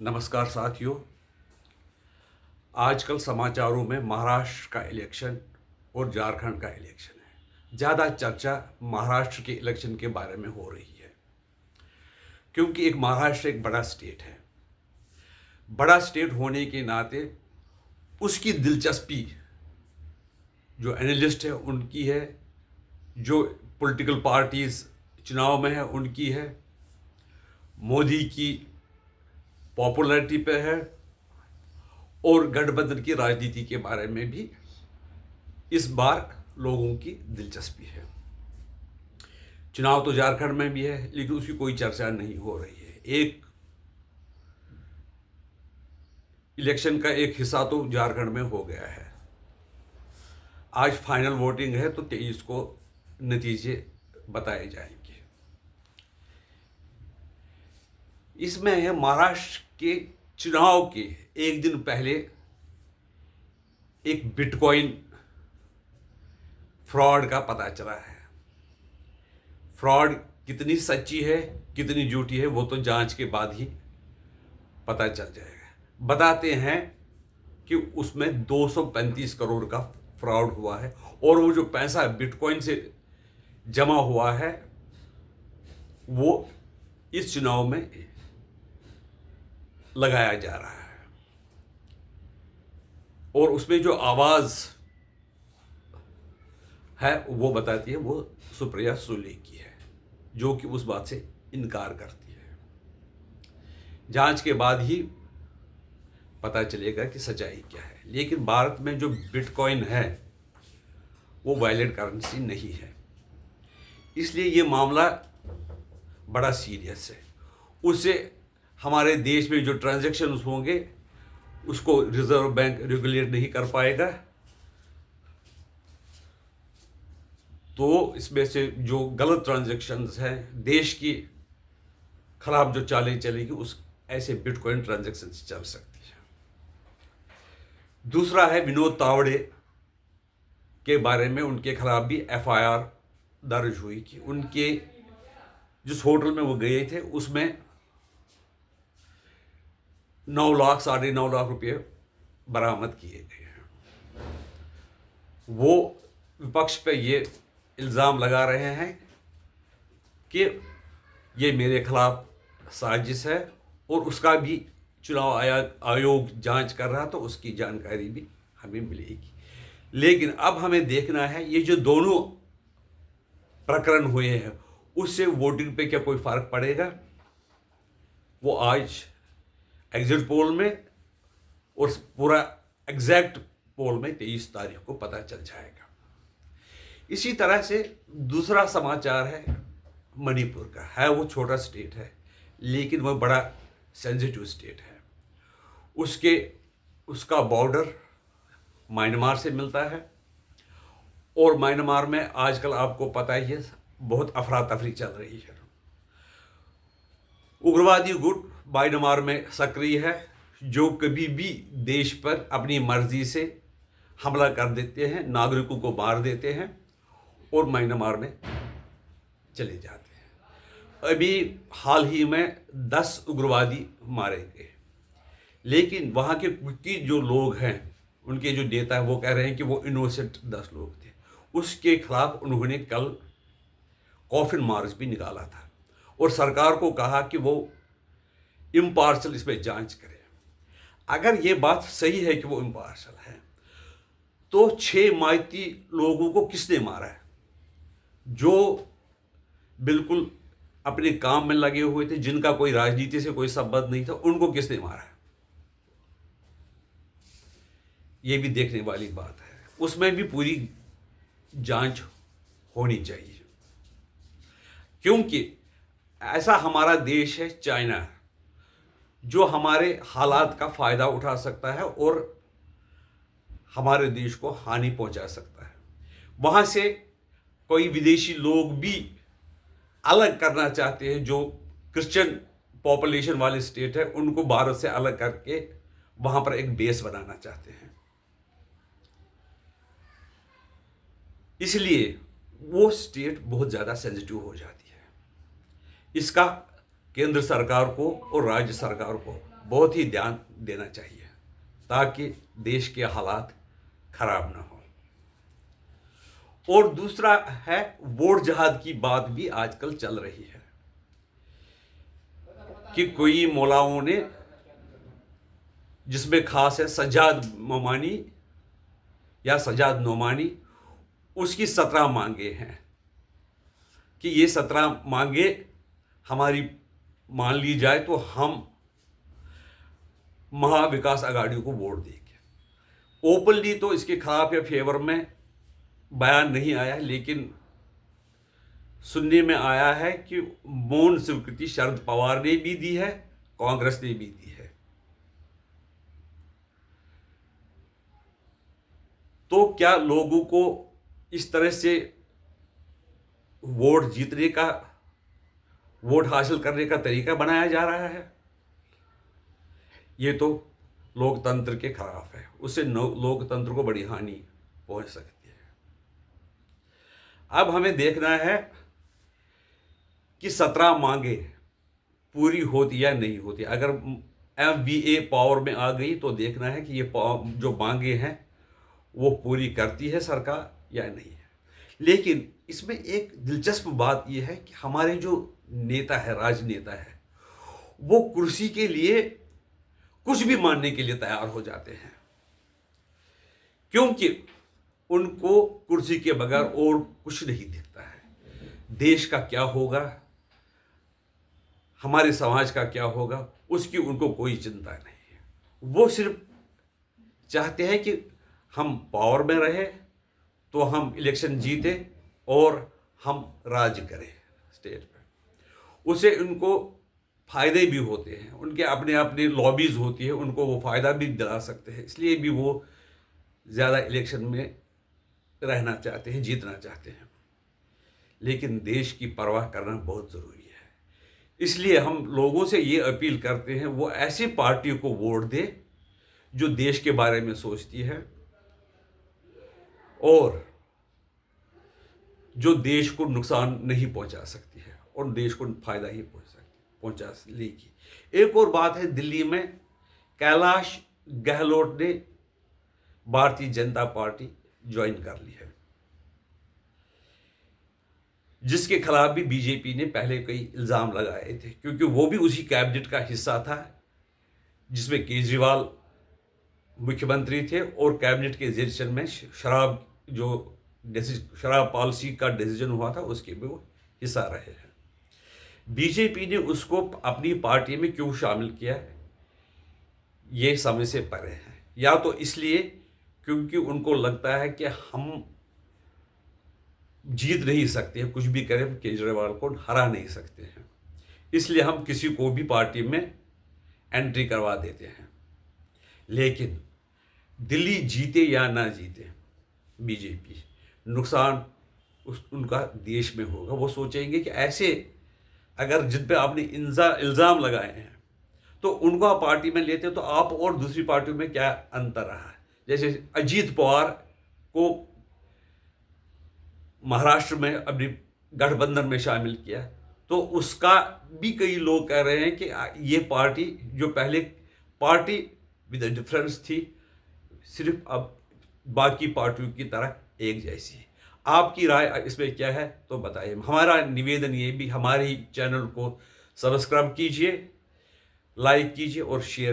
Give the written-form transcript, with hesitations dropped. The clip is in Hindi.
नमस्कार साथियों। आजकल समाचारों में महाराष्ट्र का इलेक्शन और झारखंड का इलेक्शन है। ज़्यादा चर्चा महाराष्ट्र के इलेक्शन के बारे में हो रही है, क्योंकि महाराष्ट्र एक बड़ा स्टेट है। बड़ा स्टेट होने के नाते उसकी दिलचस्पी जो एनालिस्ट है उनकी है, जो पॉलिटिकल पार्टीज चुनाव में है उनकी है, मोदी की पॉपुलैरिटी पे है, और गठबंधन की राजनीति के बारे में भी इस बार लोगों की दिलचस्पी है। चुनाव तो झारखंड में भी है, लेकिन उसकी कोई चर्चा नहीं हो रही है। एक इलेक्शन का एक हिस्सा तो झारखंड में हो गया है। आज फाइनल वोटिंग है, तो 23 को नतीजे बताए जाएंगे। इसमें है महाराष्ट्र के चुनाव के एक दिन पहले एक बिटकॉइन फ्रॉड का पता चला है। फ्रॉड कितनी सच्ची है कितनी झूठी है वो तो जांच के बाद ही पता चल जाएगा। बताते हैं कि उसमें 235 करोड़ का फ्रॉड हुआ है, और वो जो पैसा बिटकॉइन से जमा हुआ है वो इस चुनाव में लगाया जा रहा है। और उसमें जो आवाज है वो बताती है वो सुप्रिया सुले की है, जो कि उस बात से इनकार करती है। जांच के बाद ही पता चलेगा कि सच्चाई क्या है। लेकिन भारत में जो बिटकॉइन है वो वायलेंट करेंसी नहीं है, इसलिए ये मामला बड़ा सीरियस है। उससे हमारे देश में जो ट्रांजैक्शन होंगे उसको रिजर्व बैंक रेगुलेट नहीं कर पाएगा, तो इसमें से जो गलत ट्रांजैक्शंस हैं, देश की खराब जो चालें चलेगी, उस ऐसे बिटकॉइन ट्रांजैक्शन चल सकती है। दूसरा है विनोद तावड़े के बारे में, उनके खिलाफ भी FIR दर्ज हुई कि उनके जिस होटल में वो गए थे उसमें 9 लाख 9.5 लाख रुपये बरामद किए गए हैं। वो विपक्ष पे ये इल्ज़ाम लगा रहे हैं कि ये मेरे खिलाफ साजिश है, और उसका भी चुनाव आयोग जांच कर रहा, तो उसकी जानकारी भी हमें मिलेगी। लेकिन अब हमें देखना है ये जो दोनों प्रकरण हुए हैं उससे वोटिंग पे क्या कोई फर्क पड़ेगा। वो आज एग्जिट पोल में और पूरा एग्जैक्ट पोल में 23 तारीख को पता चल जाएगा। इसी तरह से दूसरा समाचार है मणिपुर का। है वो छोटा स्टेट है, लेकिन वह बड़ा सेंसिटिव स्टेट है। उसका बॉर्डर म्यांमार से मिलता है, और म्यांमार में आजकल आपको पता ही है बहुत अफरा तफरी चल रही है। उग्रवादी गुट म्यांमार में सक्रिय है, जो कभी भी देश पर अपनी मर्जी से हमला कर देते हैं, नागरिकों को मार देते हैं और म्यांमार में चले जाते हैं। अभी हाल ही में 10 उग्रवादी मारे गए, लेकिन वहाँ के जो लोग हैं, उनके जो नेता हैं, वो कह रहे हैं कि वो इनोसेंट 10 लोग थे। उसके खिलाफ उन्होंने कल कॉफिन मार्च भी निकाला था, और सरकार को कहा कि वो इम्पार्शल इसमें जांच करे। अगर ये बात सही है कि वो इम्पार्शल है, तो 6 माइती लोगों को किसने मारा है, जो बिल्कुल अपने काम में लगे हुए थे, जिनका कोई राजनीति से कोई संबंध नहीं था, उनको किसने मारा है? ये भी देखने वाली बात है। उसमें भी पूरी जांच होनी चाहिए, क्योंकि ऐसा हमारा देश है चाइना, जो हमारे हालात का फायदा उठा सकता है और हमारे देश को हानि पहुंचा सकता है। वहां से कोई विदेशी लोग भी अलग करना चाहते हैं, जो क्रिश्चियन पॉपुलेशन वाले स्टेट है उनको भारत से अलग करके वहां पर एक बेस बनाना चाहते हैं। इसलिए वो स्टेट बहुत ज़्यादा सेंसिटिव हो जाती है। इसका केंद्र सरकार को और राज्य सरकार को बहुत ही ध्यान देना चाहिए ताकि देश के हालात खराब ना हो। और दूसरा है वोट जहाद की बात भी आजकल चल रही है कि कोई मौलाओं ने, जिसमें खास है सज्जाद मोमानी या सज्जाद नोमानी, उसकी 17 मांगे हैं कि ये 17 मांगे हमारी मान ली जाए तो हम महाविकास आघाड़ी को वोट देंगे। ओपनली तो इसके खिलाफ या फेवर में बयान नहीं आया, लेकिन सुनने में आया है कि मौन स्वीकृति शरद पवार ने भी दी है, कांग्रेस ने भी दी है। तो क्या लोगों को इस तरह से वोट जीतने का, वोट हासिल करने का तरीका बनाया जा रहा है? ये तो लोकतंत्र के खिलाफ है, उससे लोकतंत्र को बड़ी हानि पहुंच सकती है। अब हमें देखना है कि 17 मांगे पूरी होती या नहीं होती। अगर MVA पावर में आ गई तो देखना है कि ये जो मांगे हैं वो पूरी करती है सरकार या नहीं है। लेकिन इसमें एक दिलचस्प बात यह है कि हमारे जो नेता है, राजनेता है, वो कुर्सी के लिए कुछ भी मानने के लिए तैयार हो जाते हैं, क्योंकि उनको कुर्सी के बगैर और कुछ नहीं दिखता है। देश का क्या होगा, हमारे समाज का क्या होगा, उसकी उनको कोई चिंता नहीं है। वो सिर्फ चाहते हैं कि हम पावर में रहे तो हम इलेक्शन जीते और हम राज करें स्टेट में। उसे उनको फायदे भी होते हैं, उनके अपने अपने लॉबीज होती है, उनको वो फायदा भी दिला सकते हैं, इसलिए भी वो ज़्यादा इलेक्शन में रहना चाहते हैं, जीतना चाहते हैं। लेकिन देश की परवाह करना बहुत ज़रूरी है, इसलिए हम लोगों से ये अपील करते हैं वो ऐसी पार्टी को वोट दे जो देश के बारे में सोचती है और जो देश को नुकसान नहीं पहुंचा सकती है और देश को फायदा ही पहुंचा लेगी। एक और बात है, दिल्ली में कैलाश गहलोत ने भारतीय जनता पार्टी ज्वाइन कर ली है, जिसके खिलाफ भी बीजेपी ने पहले कई इल्जाम लगाए थे, क्योंकि वो भी उसी कैबिनेट का हिस्सा था जिसमें केजरीवाल मुख्यमंत्री थे और कैबिनेट के डिसीजन में शराब पॉलिसी का डिसीजन हुआ था उसके भी वो हिस्सा रहे हैं। बीजेपी ने उसको अपनी पार्टी में क्यों शामिल किया है, ये समझ से परे है। या तो इसलिए क्योंकि उनको लगता है कि हम जीत नहीं सकते हैं, कुछ भी करें केजरीवाल को हरा नहीं सकते हैं, इसलिए हम किसी को भी पार्टी में एंट्री करवा देते हैं। लेकिन दिल्ली जीते या ना जीते बीजेपी, नुकसान उनका देश में होगा। वो सोचेंगे कि ऐसे अगर जिन पे आपने इल्ज़ाम लगाए हैं तो उनको आप पार्टी में लेते तो आप और दूसरी पार्टियों में क्या अंतर रहा है। जैसे अजीत पवार को महाराष्ट्र में अपनी गठबंधन में शामिल किया तो उसका भी कई लोग कह रहे हैं कि ये पार्टी जो पहले पार्टी विद डिफरेंस थी, सिर्फ अब बाकी पार्टियों की तरह एक जैसी है। आपकी राय इसमें क्या है तो बताइए। हमारा निवेदन ये भी, हमारे चैनल को सब्सक्राइब कीजिए, लाइक कीजिए और शेयर